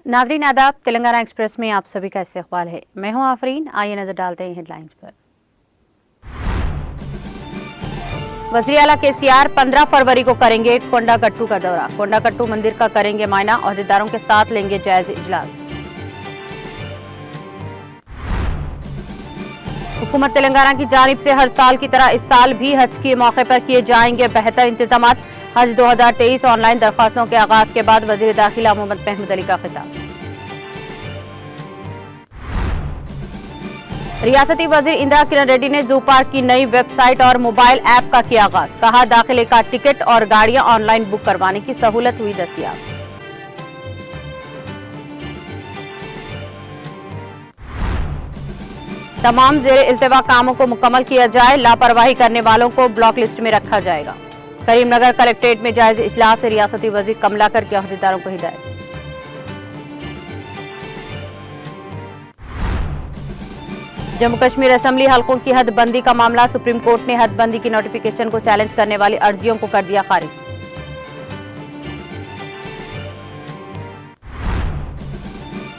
नाजरीन आदाब, तेलंगाना एक्सप्रेस में आप सभी का इस्तकबाल है। मैं हूं आफरीन। आइए नजर डालते हैं हेडलाइंस पर। वज़ीर आला केसीआर 15 फरवरी को करेंगे कोंडागट्टू का दौरा। कोंडागट्टू मंदिर का करेंगे मायना, ओहदेदारों के साथ लेंगे जायजा इजलास। हुकूमत तेलंगाना की जानिब से हर साल की तरह इस साल भी हज के मौके पर किए जाएंगे बेहतर इंतजाम। हज 2023 ऑनलाइन दरख्वास्तों के आगाज के बाद वजीर दाखिला मोहम्मद महमूद अली का खिताब। रियासती वजीर इंदिरा किरण रेड्डी ने जू पार्क की नई वेबसाइट और मोबाइल ऐप का किया आगाज। कहा, दाखिले का टिकट और गाड़ियां ऑनलाइन बुक करवाने की सहूलत हुई दस्तयाब। तमाम जेर इल्तिवा कामों को मुकम्मल किया जाए, लापरवाही करने वालों को ब्लॉक लिस्ट में रखा जाएगा। करीमनगर कलेक्ट्रेट में जायजा इजलास से रियासती वजीर कमलाकर के अहदेदारों को हिदायत। जम्मू कश्मीर असेंबली हलकों की हदबंदी का मामला, सुप्रीम कोर्ट ने हदबंदी की नोटिफिकेशन को चैलेंज करने वाली अर्जियों को कर दिया खारिज।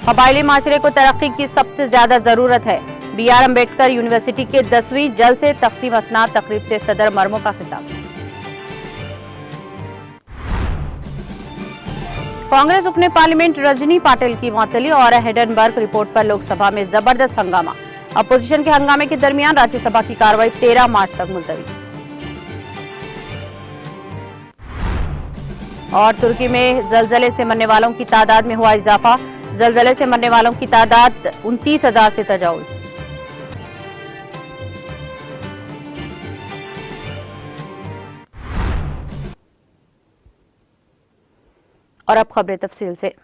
कबायली माशरे को तरक्की की सबसे ज्यादा जरूरत है। BR अम्बेडकर यूनिवर्सिटी के 10वीं जल्द से तकसीम असनाद तकरीब से सदर मरमो का खिताब। कांग्रेस उपने पार्लियामेंट रजनी पाटिल की मुअत्तली और हिडेनबर्ग रिपोर्ट पर लोकसभा में जबरदस्त हंगामा। अपोजिशन के हंगामे के दरमियान राज्यसभा की कार्रवाई 13 मार्च तक मुलतवी। और तुर्की में जलजले से मरने वालों की तादाद में हुआ इजाफा। जलजले से मरने वालों की तादाद 29,000 से तजावुज। और अब खबरें तफसील से।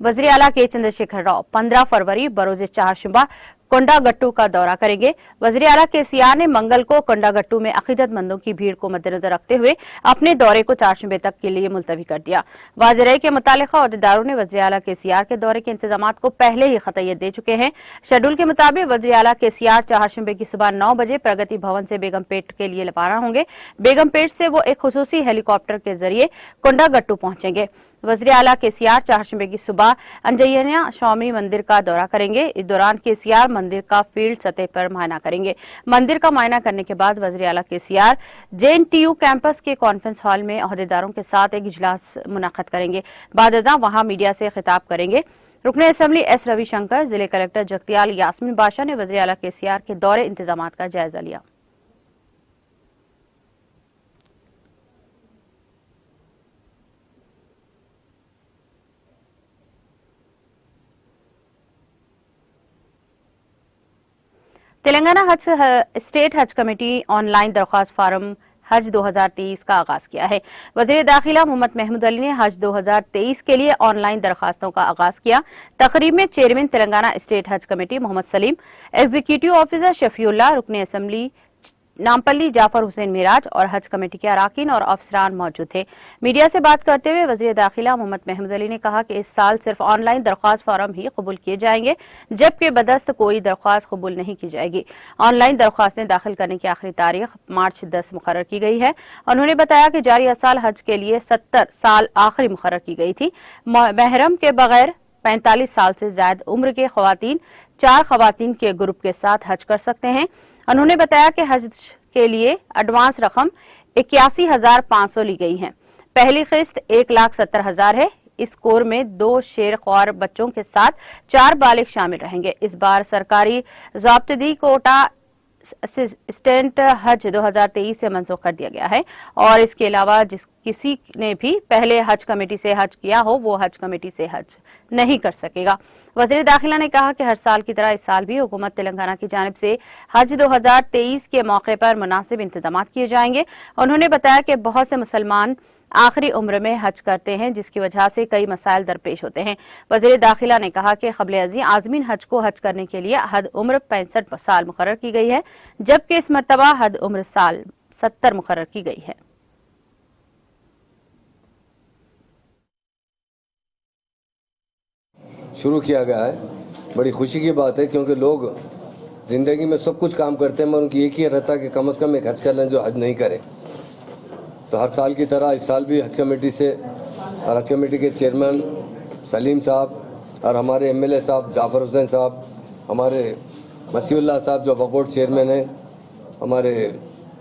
वज़ीर आला के चंद्रशेखर राव 15 फरवरी बरोज चारशंबा कोंडागट्टू का दौरा करेंगे। वज़ीर आला केसीआर ने मंगल को कोंडागट्टू में अकीदतमंदों की भीड़ को मद्देनजर रखते हुए अपने दौरे को चारशंबे तक के लिए मुलतवी कर दिया। वाज़ेह के मुतालिका अहदेदारों ने वज़ीर आला केसीआर के दौरे के इंतजामात को पहले ही खतय्यत दे चुके हैं। शेड्यूल के मुताबिक वज़ीर आला केसीआर चारशंबे की सुबह 9 बजे प्रगति भवन से बेगमपेट के लिए रवाना होंगे। बेगमपेट से वो एक खुसूसी हेलीकॉप्टर के जरिए कोंडागट्टू पहुंचेंगे। वज़ीर आला केसीआर चारशंबे की सुबह अंजयना स्वामी मंदिर का दौरा करेंगे। इस दौरान केसीआर मंदिर का फील्ड सतह पर मुआयना करेंगे। मंदिर का मुआयना करने के बाद वज़ीर आला केसीआर JNTU कैंपस के कॉन्फ्रेंस हॉल में अहदेदारों के साथ एक इजलास मुनक्किद करेंगे। बादअज़ां वहां मीडिया से खिताब करेंगे। रुकने असेंबली S रविशंकर, जिले कलेक्टर जगतियाल यास्मीन बादशाह ने वज़ीर आला केसीआर के दौरे इंतजामात का जायजा लिया। Telangana state Haj committee online दरख्वास्त फार्म हज 2023 का आगाज किया है। वज़ीर दाखिला मोहम्मद महमूद अली ने हज 2023 के लिए ऑनलाइन दरख्वास्तों का आगाज किया। तकरीब में chairman Telangana state Haj committee Mohammad Saleem, executive officer Shafiullah, रुकने असेंबली नामपल्ली जाफर हुसैन मिराज और हज कमेटी के अराकीन और अफसरान मौजूद थे। मीडिया से बात करते हुए वज़ीर दाखिला मोहम्मद महमूद अली ने कहा कि इस साल सिर्फ ऑनलाइन दरख्वास्त फार्म ही कबूल किए जाएंगे, जबकि बदस्त कोई दरख्वास्त कबूल नहीं की जाएगी। ऑनलाइन दरख्वास्तें दाखिल करने की आखिरी तारीख मार्च 10 मुकर्रर की गई है। उन्होंने बताया कि जारी साल हज के लिए 70 साल आखिरी मुकर्रर की गई थी। महरम के बगैर 45 साल से ज्यादा उम्र के खवातीन 4 खवातीन के ग्रुप के साथ हज कर सकते हैं। उन्होंने बताया कि हज के लिए एडवांस रकम 81,500 ली गई है। पहली किस्त 1,70,000 है। इस कोर में 2 शेर ख्वार बच्चों के साथ 4 बालिग शामिल रहेंगे। इस बार सरकारी ज़ाब्तगी कोटा असिस्टेंट हज 2023 से मंसूख कर दिया गया है और इसके अलावा जिस किसी ने भी पहले हज कमेटी से हज किया हो वो हज कमेटी से हज नहीं कर सकेगा। वज़ीर दाखिला ने कहा कि हर साल की तरह इस साल भी हुकूमत तेलंगाना की जानिब से हज 2023 के मौके पर मुनासिब इंतजाम किए जाएंगे। उन्होंने बताया कि बहुत से मुसलमान आखिरी उम्र में हज करते हैं, जिसकी वजह से कई मसाइल दरपेश होते हैं। वज़ीर दाखिला ने कहा कि क़ब्ल आज़मीन हज को हज करने के लिए हद उम्र 65 साल मुकर्रर की गई है, जबकि इस मरतबा हद उम्र साल 70 मुकर्रर की गई है। शुरू किया गया है। बड़ी खुशी की बात है क्योंकि लोग ज़िंदगी में सब कुछ काम करते हैं मगर उनकी एक ही रहता है कि कम से कम एक हज कर लें जो हज नहीं करे। तो हर साल की तरह इस साल भी हज कमेटी से और हज कमेटी के चेयरमैन सलीम साहब और हमारे एमएलए साहब जाफर हुसैन साहब, हमारे मसीउल्लाह साहब जो वक्फ बोर्ड चेयरमैन हैं, हमारे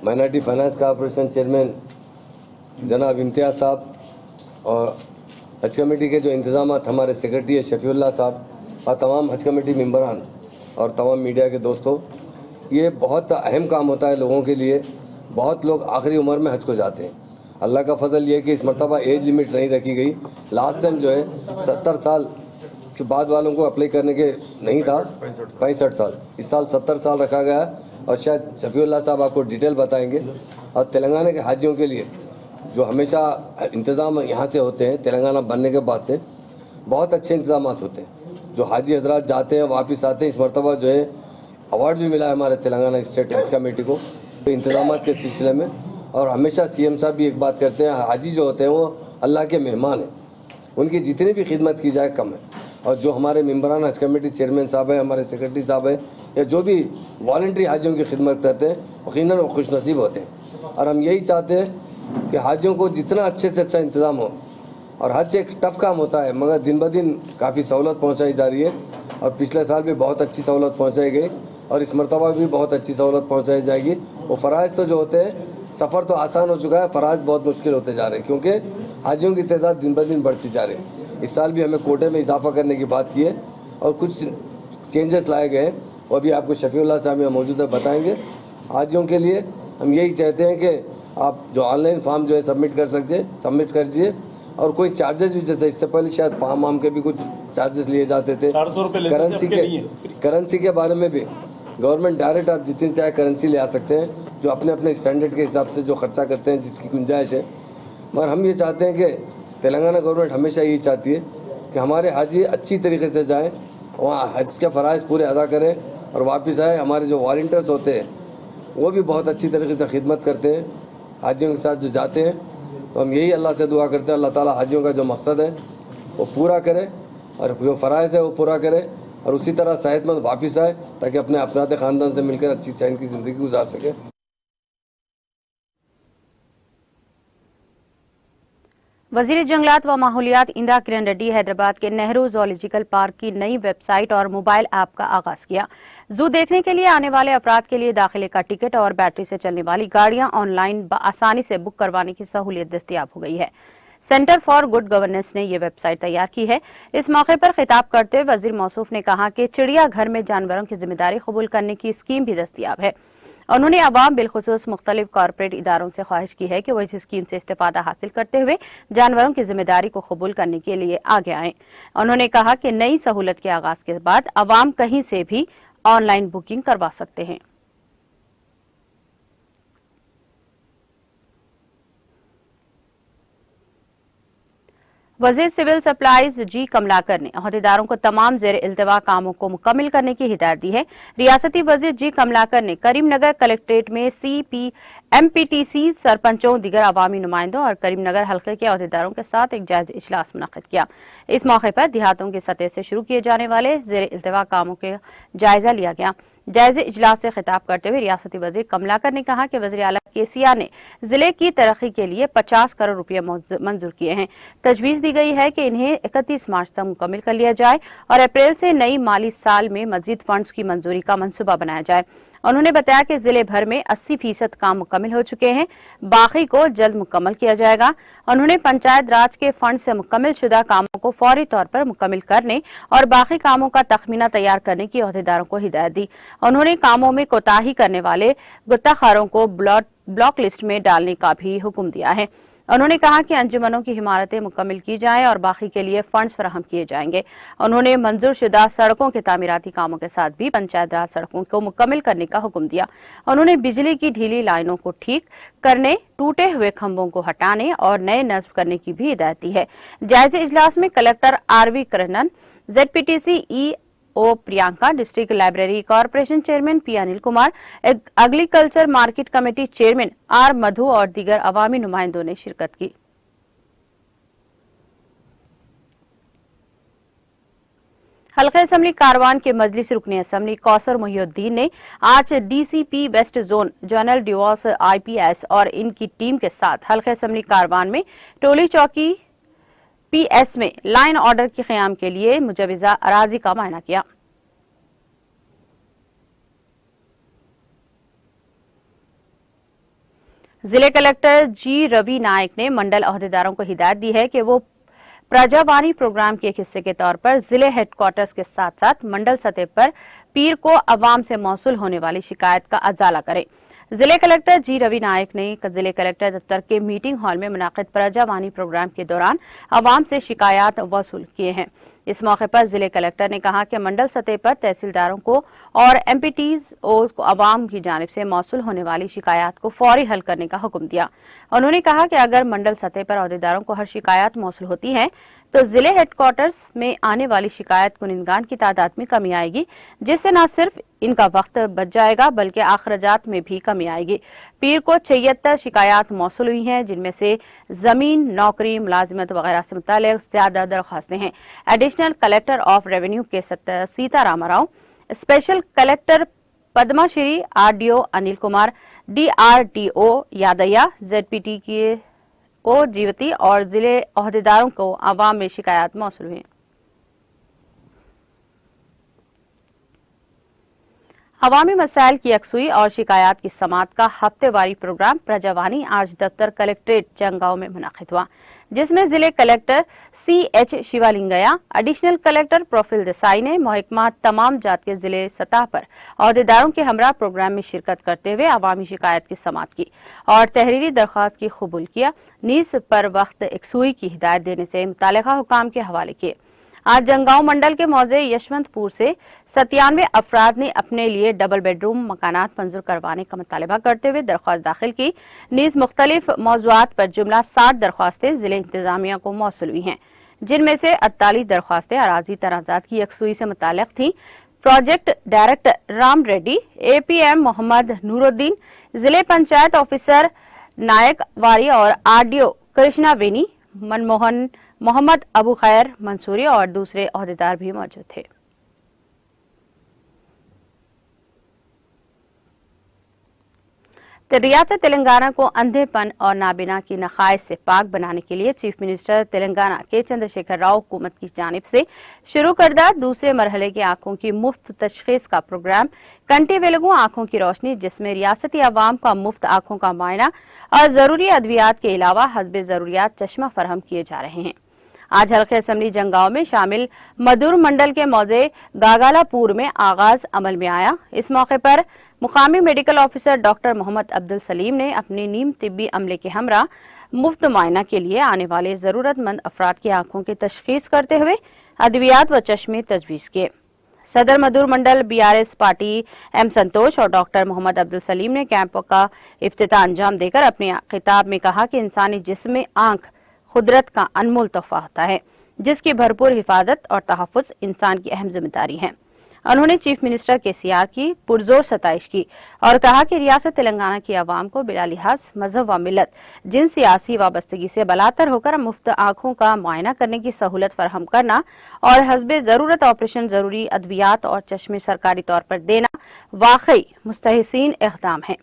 माइनॉरिटी फाइनेंस कॉर्पोरेशन चेयरमैन जनाब इम्तियाज़ साहब, और हज कमेटी के जो इंतजाम हमारे सेक्रेटरी है शफीउल्लाह साहब, और तमाम हज कमेटी मेंबरान और तमाम मीडिया के दोस्तों, ये बहुत अहम काम होता है लोगों के लिए। बहुत लोग आखिरी उम्र में हज को जाते हैं। अल्लाह का फजल ये है कि इस मरतबा एज लिमिट नहीं रखी गई। लास्ट टाइम जो है 70 साल के बाद वालों को अप्लाई करने के नहीं था, 65 साल, इस साल 70 साल रखा गया और शायद शफीउल्लाह साहब आपको डिटेल बताएंगे। और तेलंगाना के हाजियों के लिए जो हमेशा इंतज़ाम यहाँ से होते हैं, तेलंगाना बनने के बाद से बहुत अच्छे इंतजाम होते हैं। जो हाजी हजरात जाते हैं वापस आते हैं। इस मरतबा जो है अवार्ड भी मिला है हमारे तेलंगाना स्टेट हज कमेटी को इंतजाम के सिलसिले में। और हमेशा सीएम साहब भी एक बात करते हैं, हाजी जो होते हैं वो अल्लाह के मेहमान हैं, उनकी जितनी भी खिदमत की जाए कम है। और जो हमारे मेंबरान हज कमेटी चेयरमैन साहब हैं, हमारे सेक्रेटरी साहब हैं, या जो भी वॉलंटरी हाजियों की खिदमत करते हैं, यकीनन वो खुशनसीब होते हैं। और हम यही चाहते हैं कि हाजियों को जितना अच्छे से अच्छा इंतज़ाम हो। और हज एक टफ़ काम होता है, मगर दिन ब दिन काफ़ी सहूलत पहुँचाई जा रही है। और पिछले साल भी बहुत अच्छी सहूलत पहुँचाई गई और इस मरतबा भी बहुत अच्छी सहूलत पहुँचाई जाएगी। वो फ़राइज़ तो जो होते हैं, सफ़र तो आसान हो चुका है, फ़राइज़ बहुत मुश्किल होते जा रहे हैं क्योंकि हाजियों की तादाद दिन ब दिन बढ़ती जा रही है। इस साल भी हमें कोटे में इजाफा करने की बात की है और कुछ चेंजेस लाए गए हैं, वो भी आपको शफीउल्लाह साहब यहाँ मौजूद है बताएंगे। हाजियों के लिए हम यही चाहते हैं कि आप जो ऑनलाइन फॉर्म जो है सबमिट कीजिए और कोई चार्जेस भी, जैसे इससे पहले शायद फॉर्म वाम के भी कुछ चार्जेस लिए जाते थे। 400 रुपये करेंसी के बारे में भी गवर्नमेंट डायरेक्ट आप जितनी चाहे करेंसी ले आ सकते हैं, जो अपने अपने स्टैंडर्ड के हिसाब से जो खर्चा करते हैं, जिसकी गुंजाइश है। मगर हम ये चाहते हैं कि तेलंगाना गवर्नमेंट हमेशा यही चाहती है कि हमारे हाजी अच्छी तरीके से जाएँ, वहाँ हज के फ़राइज़ पूरे अदा करें और वापस आए। हमारे जो वॉलंटियर्स होते हैं वो भी बहुत अच्छी तरीके से खिदमत करते हैं हाजियों के साथ जो जाते हैं। तो हम यही अल्लाह से दुआ करते हैं, अल्लाह ताला हाजियों का जो मकसद है वो पूरा करे और जो फ़राइज़ है वो पूरा करे और उसी तरह सेहतमंद वापस आए ताकि अपने अपनाते ख़ानदान से मिलकर अच्छी चैन की ज़िंदगी गुजार सके। वजीर जंगलात व माहौलियात इंदिरा किरण रेड्डी हैदराबाद के नेहरू जूलॉजिकल पार्क की नई वेबसाइट और मोबाइल ऐप का आगाज किया। जू देखने के लिए आने वाले अफराद के लिए दाखिले का टिकट और बैटरी से चलने वाली गाड़ियां ऑनलाइन आसानी से बुक करवाने की सहूलियत दस्तयाब हो गई है। सेंटर फॉर गुड गवर्नेंस ने यह वेबसाइट तैयार की है। इस मौके पर खिताब करते हुए वजीर मौसूफ ने कहा कि चिड़ियाघर में जानवरों की जिम्मेदारी कबूल करने की स्कीम भी दस्तयाब है। उन्होंने अवाम बिलखुसूस मुख्तलिफ कॉरपोरेट इदारों से ख्वाहिश की है कि वह इस स्कीम से इस्तेफादा हासिल करते हुए जानवरों की जिम्मेदारी को कबूल करने के लिए आगे आएं। उन्होंने कहा कि नई सहूलत के आगाज के बाद अवाम कहीं से भी ऑनलाइन बुकिंग करवा सकते हैं। वजीर सिविल सप्लाईज जी कमलाकर ने अहदेदारों को तमाम जेर इल्तवा कामों को मुकम्मल करने की हिदायत दी है। रियासती वजीर जी कमलाकर ने करीमनगर कलेक्ट्रेट में एमपीटीसी सरपंचों, दीगर अवामी नुमाइंदों और करीमनगर हल्के के अहदेदारों के साथ एक जायजा इजलास मुनक्किद किया। इस मौके पर देहातों की सतह से शुरू किए जाने वाले जेर इल्तवा कामों का जायजा लिया गया। जायजे इजलास से खिताब करते हुए रियासती वजीर कमलाकर ने कहा कि वज़ीर आला केसीआर ने जिले की तरक्की के लिए 50 करोड़ रुपये मंजूर किए हैं। तजवीज़ दी गई है कि इन्हें 31 मार्च तक मुकम्मल कर लिया जाए और अप्रैल से नई माली साल में मजीद फंड्स की मंजूरी का मंसूबा बनाया जाए। उन्होंने बताया कि जिले भर में 80% काम मुकम्मल हो चुके हैं, बाकी को जल्द मुकम्मल किया जाएगा। उन्होंने पंचायत राज के फंड से मुकम्मल शुदा कामों को फौरी तौर पर मुकम्मल करने और बाकी कामों का तखमीना तैयार करने की अहदेदारों को हिदायत दी। उन्होंने कामों में कोताही करने वाले गुत्ताखारों को ब्लॉक लिस्ट में डालने का भी हुक्म दिया है। उन्होंने कहा कि अंजुमनों की इमारतें मुकम्मल की जाएं और बाकी के लिए फंड्स फराहम किए जाएंगे। उन्होंने मंजूर शुदा सड़कों के तामीराती कामों के साथ भी पंचायत राज सड़कों को मुकम्मल करने का हुक्म दिया। उन्होंने बिजली की ढीली लाइनों को ठीक करने, टूटे हुए खंभों को हटाने और नए नस्ब करने की भी हिदायत दी है। जायजे इजलास में collector RV Krishnan, ZPTC O Priyanka, district library corporation chairman P Anil Kumar, agriculture market committee chairman R Madhu और दीगर अवामी नुमाइंदों ने शिरकत की। हल्का असम्बली कारवान के मजलिस रुकनी असम्बली कौसर मोहिउद्दीन ने आज डीसीपी वेस्ट जोन जनरल डिवॉस आईपीएस और इनकी टीम के साथ हल्का असम्बली कारवान में टोली चौकी पीएस में लाइन ऑर्डर के क़याम के लिए मुजवज़ा अराजी का मुआयना किया। जिले कलेक्टर जी रवि नायक ने मंडल अहदेदारों को हिदायत दी है कि वो प्रजावाणी प्रोग्राम के एक हिस्से के तौर पर जिले हेडक्वार्टर्स के साथ साथ मंडल सतह पर पीर को अवाम से मौसूल होने वाली शिकायत का अजाला करें। जिले कलेक्टर जी रवि नायक ने जिले कलेक्टर दफ्तर के मीटिंग हॉल में मुनाकिद प्रजावाणी प्रोग्राम के दौरान अवाम से शिकायत वसूल किए हैं। इस मौके पर जिले कलेक्टर ने कहा कि मंडल सतह पर तहसीलदारों को और एमपीटीओ को अवाम की जानिब से मौसूल होने वाली शिकायत को फौरी हल करने का हुक्म दिया। उन्होंने कहा कि अगर मंडल सतह पर अहदेदारों को हर शिकायत मौसूल होती है तो जिले हेडक्वार्टर्स में आने वाली शिकायत कुनिंदगान की तादाद में कमी आएगी, जिससे न सिर्फ इनका वक्त बच जाएगा बल्कि अखराजात में भी कमी आएगी। पीर को 76 शिकायत मौसूल हुई हैं, जिनमें से जमीन, नौकरी, मुलाजिमत वगैरह से मुताल्लिक ज्यादा दरख्वास्तें हैं। Additional collector of revenue K Sitaram Rao, special collector Padmashri, RDO Anil Kumar, DRDO Yadaiah, ZPT K जीवती और जिले अहदेदारों को अवाम में शिकायत मौसूल हुई। अवामी मसाइल की यकसुई और शिकायत की समात का हफ्तेवारी प्रोग्राम प्रजावाणी आज दफ्तर कलेक्ट्रेट जंगांव में मुनाकिद हुआ, जिसमें जिले collector CH Shivalingaiah, additional collector प्रोफिल देसाई ने महकमा तमाम जात के जिले सतह पर अहदेदारों के हमरा प्रोग्राम में शिरकत करते हुए अवामी शिकायत की समात की और तहरीरी दरख्वास्त की कबूल किया। नीस पर वक्त यकसुई की हिदायत देने से मुतालिका हुकाम के हवाले किए। आज जंगांव मंडल के मौजे यशवंतपुर से 97 अफराद ने अपने लिए डबल बेडरूम मकानात मंजूर करवाने का मुतालबा करते हुए दरख्वास्त दाखिल की। नीज मुख्तलिफ मौजुआत पर जुमला 60 दरख्वास्तें जिले इंतजामिया को मौसूल हुई हैं, जिनमें से 48 दरख्वास्तें अराजी तनाजात की यकसुई से मुताल्लिक थीं। Project director Ram Reddy, APM Mohammad Nooruddin, जिले पंचायत ऑफिसर नायक वारी और आरडीओ कृष्णा वेनी, मनमोहन, मोहम्मद अबू खैर मंसूरी और दूसरे अहदेदार भी मौजूद थे। रियासत तेलंगाना को अंधेपन और नाबीना की नकाइश से पाक बनाने के लिए चीफ मिनिस्टर तेलंगाना के चंद्रशेखर राव हुकूमत की जानिब से शुरू करदा दूसरे मरहले की आंखों की मुफ्त तशखीस का प्रोग्राम कंटे वेलगू आंखों की रोशनी, जिसमें रियासती आवाम का मुफ्त आंखों का मुआयना और जरूरी अद्वियात के अलावा हस्बे जरूरियात चश्मा फराहम किए जा रहे हैं। आज हल्के असम्बली जंगांव में शामिल मधुर मंडल के मौजे गागालापुर में आगाज अमल में आया। इस मौके पर मुकामी medical officer doctor Mohammad Abdul Saleem ने अपनी नीम तिब्बी अमले के हमरा मुफ्त मुआयना के लिए आने वाले जरूरतमंद अफराद की आंखों की तशखीस करते हुए अद्वियात व चश्मे तजवीज किए। सदर मधुर मंडल BRS पार्टी M संतोष और डॉक्टर मोहम्मद अब्दुल सलीम ने कैंप का इफ्तिताह अंजाम देकर अपने खिताब में कहा कि इंसानी जिस्म में आंख खुदरत का अनमोल तोहफा होता है, जिसकी भरपूर हिफाजत और तहफ़्फ़ुज़ इंसान की अहम जिम्मेदारी है। उन्होंने चीफ मिनिस्टर KCR की पुरजोर सताइश की और कहा कि रियासत तेलंगाना की आवाम को बिला लिहाज मजहब व मिलत जिन सियासी वाबस्तगी से बलातर होकर मुफ्त आंखों का मुआयना करने की सहूलत फराहम करना और हस्बे जरूरत ऑपरेशन जरूरी अद्वियात और चश्मे सरकारी तौर पर देना वाकई मुस्तहसीन इक़दाम है।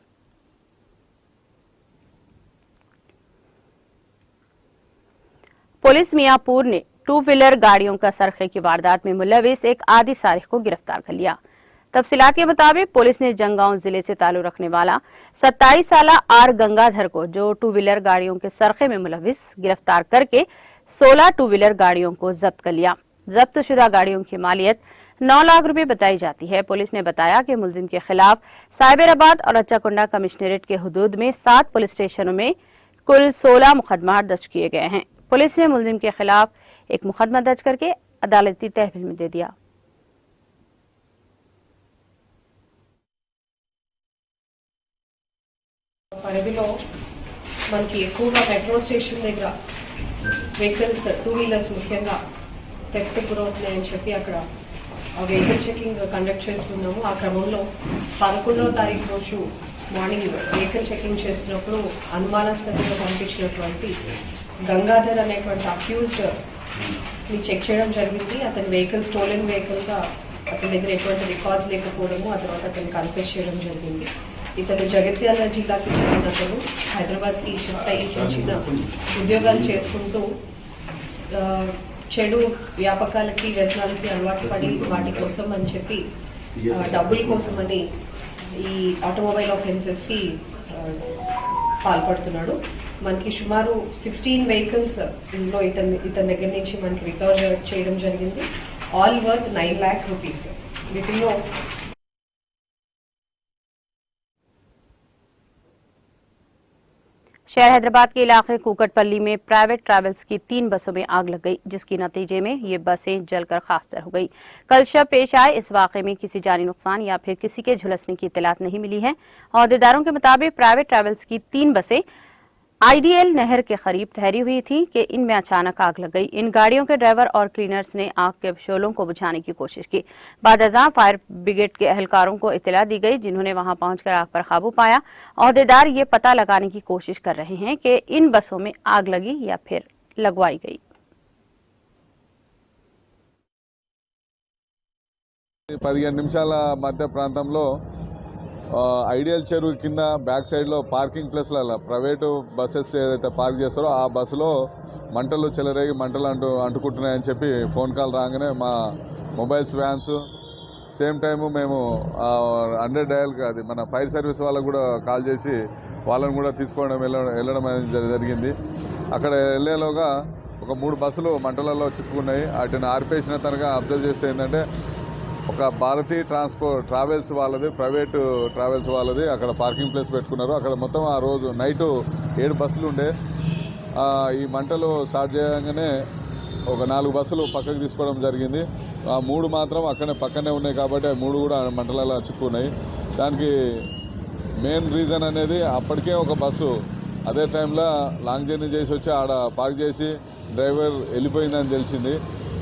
पुलिस मियाँपुर ने 2 व्हीलर गाड़ियों का सरखे की वारदात में मुलविस एक आदि सारिक को गिरफ्तार कर लिया। तफसीलात के मुताबिक पुलिस ने जंगांव जिले से ताल्लुक रखने वाला 27 साला आर गंगाधर को, जो 2 व्हीलर गाड़ियों के सरखे में मुलविस, गिरफ्तार करके 16 2 व्हीलर गाड़ियों को जब्त कर लिया। जब्त शुदा गाड़ियों की मालियत 9 लाख रुपए बताई जाती है। पुलिस ने बताया कि मुलजिम के खिलाफ साइबराबाद और अच्चाकुंडा कमिश्नरेट के हुदूद में 7 पुलिस स्टेशनों में कुल 16 मुकदमा दर्ज किए गए हैं। पुलिस ने मुलजिम के खिलाफ एक मुकदमा दर्ज करके अदालती तहवील में दे दिया। పరిధిలో మనకి ఎక్కువగా మెట్రో స్టేషన్ దగ్గర వెహికల్స్ 2 వీలర్స్ ముఖ్యంగా థెఫ్ట్ గురవుతున్నాయని చెప్పి అక్కడ వెహికల్ చెకింగ్ కండక్ట్ చేస్తున్నాము. ఆ క్రమంలో 11వ తారీఖు రోజు మార్నింగ్ వెహికల్ చెకింగ్ చేస్తున్నప్పుడు అనుమానాస్పదంగా కనిపించినటువంటి గంగాధర్ అనేటువంటి అక్యూజ్డ్ ని చెక్ చేయడం జరిగింది. అతని వెహికల్ స్టోలెన్ వెహికల్ గా అతని దగ్గర ఎటువంటి రికార్డ్స్ లేకపోవడము, ఆ తర్వాత అతన్ని కన్ఫెస్ చేయడం జరిగింది. ఇతను జగిత్యాల జిల్లాకి చెందిన అతను హైదరాబాద్కి షిఫ్ట్ అయ్యి చిన్న చిన్న ఉద్యోగాలు చేసుకుంటూ చెడు వ్యాపకాలకి వ్యసనాలకి అలవాటు పడి వాటి కోసం అని చెప్పి డబ్బుల కోసమని ఈ ఆటోమొబైల్ ఆఫెన్సెస్కి పాల్పడుతున్నాడు. మనకి సుమారు 16 వెహికల్స్ ఇందులో ఇతని దగ్గర నుంచి మనకి రికవర్ చేయడం జరిగింది. All worth 9 lakh rupees. వీటిలో शहर हैदराबाद के इलाके कुकटपल्ली में प्राइवेट ट्रैवल्स की 3 बसों में आग लग गई, जिसके नतीजे में ये बसें जलकर खाकसार हो गई। कल शब पेश आए इस वाकये में किसी जानी नुकसान या फिर किसी के झुलसने की इत्तलात नहीं मिली है। अहदेदारों के मुताबिक प्राइवेट ट्रैवल्स की 3 बसें आईडीएल नहर के करीब ठहरी हुई थी कि इनमें अचानक आग लग गई। इन गाड़ियों के ड्राइवर और क्लीनर्स ने आग के शोलों को बुझाने की कोशिश की। बादअज़ां फायर ब्रिगेड के एहलकारों को इत्तला दी गई, जिन्होंने वहां पहुंचकर आग पर काबू पाया। अहदेदार ये पता लगाने की कोशिश कर रहे हैं कि इन बसों में आग लगी या फिर लगवाई गई। 15 నిమిషాల మధ్య ప్రాంతంలో ఐడియల్ చెరువు కింద బ్యాక్ సైడ్లో పార్కింగ్ ప్లేస్లలో ప్రైవేటు బస్సెస్ ఏదైతే పార్క్ చేస్తారో ఆ బస్సులో మంటలు చెలరేగి మంటలు అంటుకుంటున్నాయని చెప్పి ఫోన్ కాల్ రాగానే మా మొబైల్స్ వ్యాన్స్ సేమ్ టైము మేము 100 డయల్కి అది మన ఫైర్ సర్వీస్ వాళ్ళకు కూడా కాల్ చేసి వాళ్ళని కూడా తీసుకోవడం వెళ్ళడం అనేది జరిగింది. అక్కడ వెళ్ళేలోగా ఒక 3 బస్సులు మంటలలో చిక్కుకున్నాయి. వాటిని ఆర్పేసిన తనగా అబ్జర్వ్ చేస్తే ఏంటంటే ఒక భారతీ ట్రావెల్స్ వాళ్ళది, ప్రైవేటు ట్రావెల్స్ వాళ్ళది అక్కడ పార్కింగ్ ప్లేస్ పెట్టుకున్నారు. అక్కడ మొత్తం ఆ రోజు నైటు 7 బస్సులు ఉండే. ఈ మంటలు స్టార్ట్ చేయగానే ఒక 4 బస్సులు పక్కకు తీసుకోవడం జరిగింది. ఆ 3 మాత్రం అక్కడే పక్కనే ఉన్నాయి కాబట్టి ఆ 3 కూడా మంటలలో చిక్కున్నాయి. దానికి మెయిన్ రీజన్ అనేది అప్పటికే ఒక బస్సు అదే టైంలో లాంగ్ జర్నీ చేసి వచ్చి ఆడ పార్క్ చేసి డ్రైవర్ వెళ్ళిపోయిందని తెలిసింది.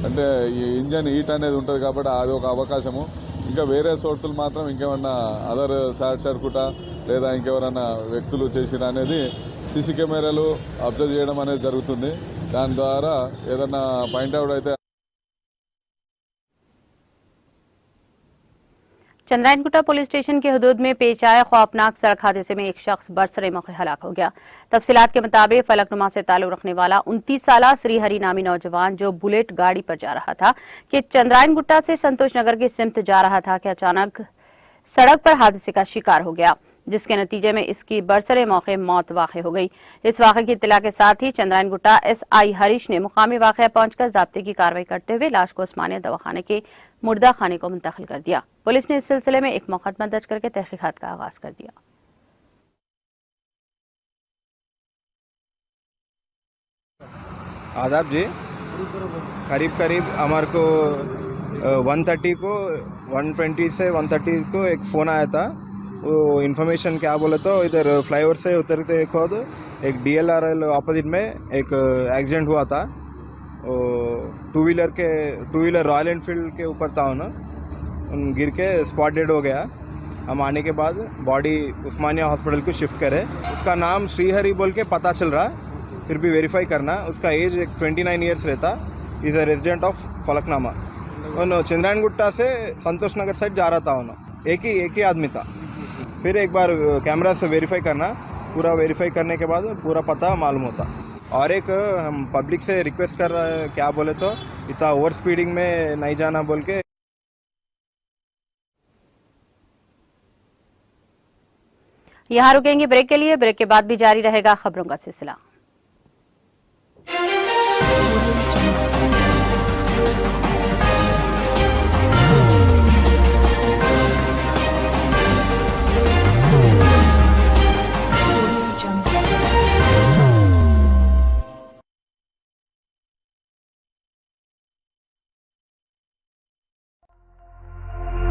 అంటే ఈ ఇంజన్ హీట్ అనేది ఉంటుంది కాబట్టి అది ఒక అవకాశము. ఇంకా వేరే సోర్సులు మాత్రం ఇంకేమన్నా అదర్ షార్ట్ సర్క్యూటా లేదా ఇంకెవరన్నా వ్యక్తులు చేసినా అనేది సీసీ కెమెరాలు అబ్జర్వ్ చేయడం అనేది జరుగుతుంది. దాని ద్వారా ఏదన్నా పాయింట్ అవుట్ అయితే चंद्रायनगुट्टा पुलिस स्टेशन के हदूद में पेश आए खौफनाक सड़क हादसे में एक शख्स बरसरे मौके हलाक हो गया। तफसीलात के मुताबिक फलकनुमा से ताल्लुक रखने वाला 29 साला श्रीहरि नामी नौजवान जो बुलेट गाड़ी पर जा रहा था कि चंद्रायनगुट्टा से संतोष नगर की सिमत जा रहा था कि अचानक सड़क पर हादसे का शिकार हो गया, जिसके नतीजे में इसकी बरसरे मौके मौत वाक़ई हो गई। इस वाक़े की इत्तला के साथ ही चंद्रायनगुट्टा एसआई हरीश ने मुकामी वाक़या पहुंचकर ज़ाब्ते की कार्रवाई करते हुए लाश को उस्मानिया दवाखाने के मुर्दा खाने को मुंतकिल कर दिया। पुलिस ने इस सिलसिले में एक मुकदमा दर्ज करके तहकीकात का आगाज कर दिया। आदाब जी, करीब हमारे को 130 को 120 से 130 को एक फ़ोन आया था। वो इन्फॉर्मेशन क्या बोले तो इधर फ्लाईओवर से उतरते खुद एक DLRL ऑपोजिट में एक एक्सीडेंट हुआ था। टू व्हीलर रॉयल एनफील्ड के ऊपर था ना, गिर के स्पॉट डेड हो गया। हम आने के बाद बॉडी उस्मानिया हॉस्पिटल को शिफ्ट करे। उसका नाम श्रीहरि बोल के पता चल रहा, फिर भी वेरीफाई करना। उसका एज 29 ईयर्स रहता। Is a resident of Falaknuma. Chandrayangutta से संतोष नगर साइड जा रहा था। एक ही आदमी था। फिर एक बार कैमरा से वेरीफाई करना, पूरा वेरीफाई करने के बाद पूरा पता मालूम होता। और एक हम पब्लिक से रिक्वेस्ट कर रहे हैं, क्या बोले तो इतना ओवर स्पीडिंग में नहीं जाना बोल के। यहाँ रुकेंगे ब्रेक के लिए। ब्रेक के बाद भी जारी रहेगा खबरों का सिलसिला।